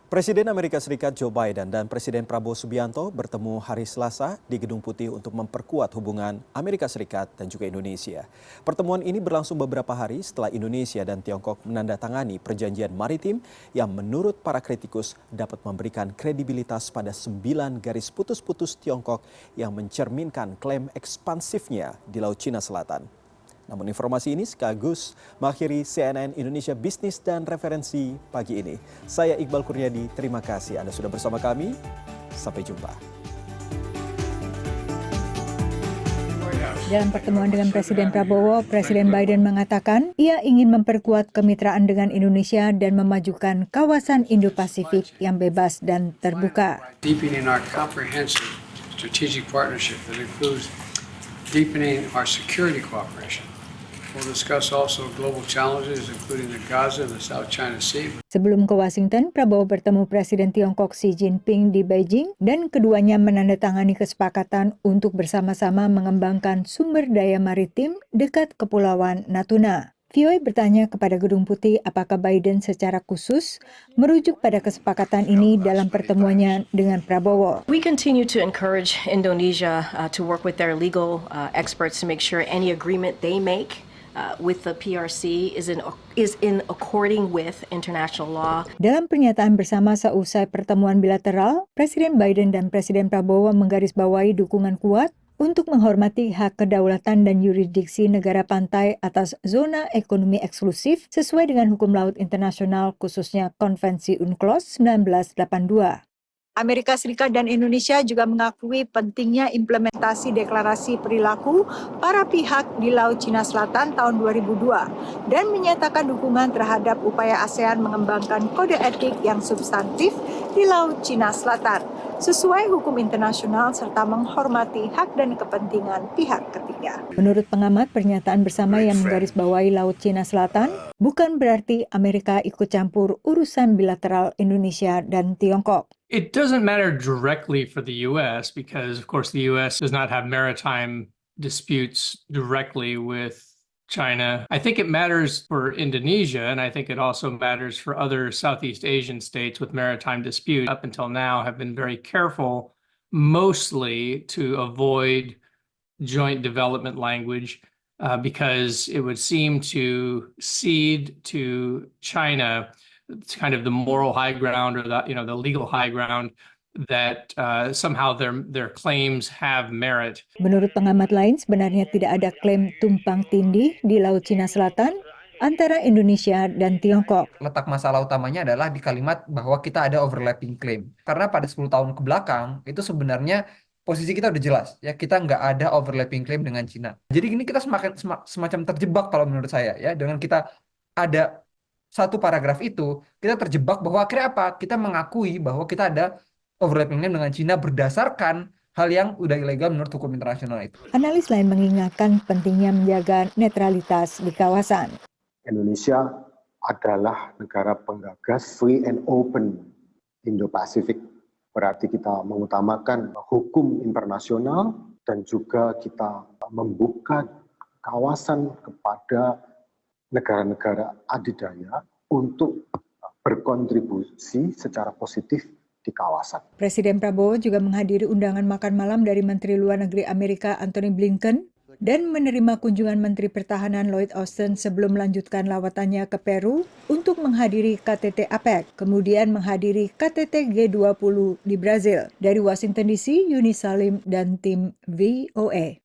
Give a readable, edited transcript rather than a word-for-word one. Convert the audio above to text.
Presiden Amerika Serikat Joe Biden dan Presiden Prabowo Subianto bertemu hari Selasa di Gedung Putih untuk memperkuat hubungan Amerika Serikat dan juga Indonesia. Pertemuan ini berlangsung beberapa hari setelah Indonesia dan Tiongkok menandatangani perjanjian maritim yang menurut para kritikus dapat memberikan kredibilitas pada 9 garis putus-putus Tiongkok yang mencerminkan klaim ekspansifnya di Laut Cina Selatan. Namun informasi ini sekaligus mengakhiri CNN Indonesia Bisnis dan Referensi pagi ini. Saya Iqbal Kurniadi, terima kasih Anda sudah bersama kami. Sampai jumpa. Dalam pertemuan dengan Presiden Prabowo, Presiden Biden mengatakan ia ingin memperkuat kemitraan dengan Indonesia dan memajukan kawasan Indo-Pasifik yang bebas dan terbuka. Deepening our comprehensive strategic partnership that includes deepening our security cooperation. We'll discuss also global challenges including the Gaza and the South China Sea. Sebelum ke Washington, Prabowo bertemu Presiden Tiongkok Xi Jinping di Beijing dan keduanya menandatangani kesepakatan untuk bersama-sama mengembangkan sumber daya maritim dekat Kepulauan Natuna. VOA bertanya kepada Gedung Putih apakah Biden secara khusus merujuk pada kesepakatan ini dalam pertemuannya dengan Prabowo. We continue to encourage Indonesia to work with their legal experts to make sure any agreement they make with the PRC is in according with international law. Dalam pernyataan bersama seusai pertemuan bilateral, Presiden Biden dan Presiden Prabowo menggarisbawahi dukungan kuat untuk menghormati hak kedaulatan dan yurisdiksi negara pantai atas zona ekonomi eksklusif sesuai dengan hukum laut internasional khususnya Konvensi UNCLOS 1982. Amerika Serikat dan Indonesia juga mengakui pentingnya implementasi deklarasi perilaku para pihak di Laut Cina Selatan tahun 2002 dan menyatakan dukungan terhadap upaya ASEAN mengembangkan kode etik yang substantif di Laut Cina Selatan sesuai hukum internasional serta menghormati hak dan kepentingan pihak ketiga. Menurut pengamat, pernyataan bersama yang menggarisbawahi Laut Cina Selatan bukan berarti Amerika ikut campur urusan bilateral Indonesia dan Tiongkok. It doesn't matter directly for the U.S. because, of course, the U.S. does not have maritime disputes directly with China. I think it matters for Indonesia, and I think it also matters for other Southeast Asian states with maritime dispute. Up until now, have been very careful, mostly to avoid joint development language because it would seem to cede to China kind of the moral high ground or the legal high ground that somehow their claims have merit. Menurut pengamat lain, sebenarnya tidak ada klaim tumpang tindih di Laut Cina Selatan antara Indonesia dan Tiongkok. Letak masalah utamanya adalah di kalimat bahwa kita ada overlapping claim. Karena pada 10 tahun ke belakang, itu sebenarnya posisi kita udah jelas. Ya, kita nggak ada overlapping claim dengan Cina. Jadi ini kita semacam terjebak kalau menurut saya. Ya, dengan kita ada satu paragraf itu, kita terjebak bahwa akhirnya apa? Kita mengakui bahwa kita ada overlapping claim dengan Cina berdasarkan hal yang udah ilegal menurut hukum internasional itu. Analis lain mengingatkan pentingnya menjaga netralitas di kawasan. Indonesia adalah negara penggagas free and open Indo-Pasifik. Berarti kita mengutamakan hukum internasional dan juga kita membuka kawasan kepada negara-negara adidaya untuk berkontribusi secara positif di kawasan. Presiden Prabowo juga menghadiri undangan makan malam dari Menteri Luar Negeri Amerika Antony Blinken dan menerima kunjungan Menteri Pertahanan Lloyd Austin sebelum melanjutkan lawatannya ke Peru untuk menghadiri KTT APEC, kemudian menghadiri KTT G20 di Brazil. Dari Washington DC, Yuni Salim dan tim VOA.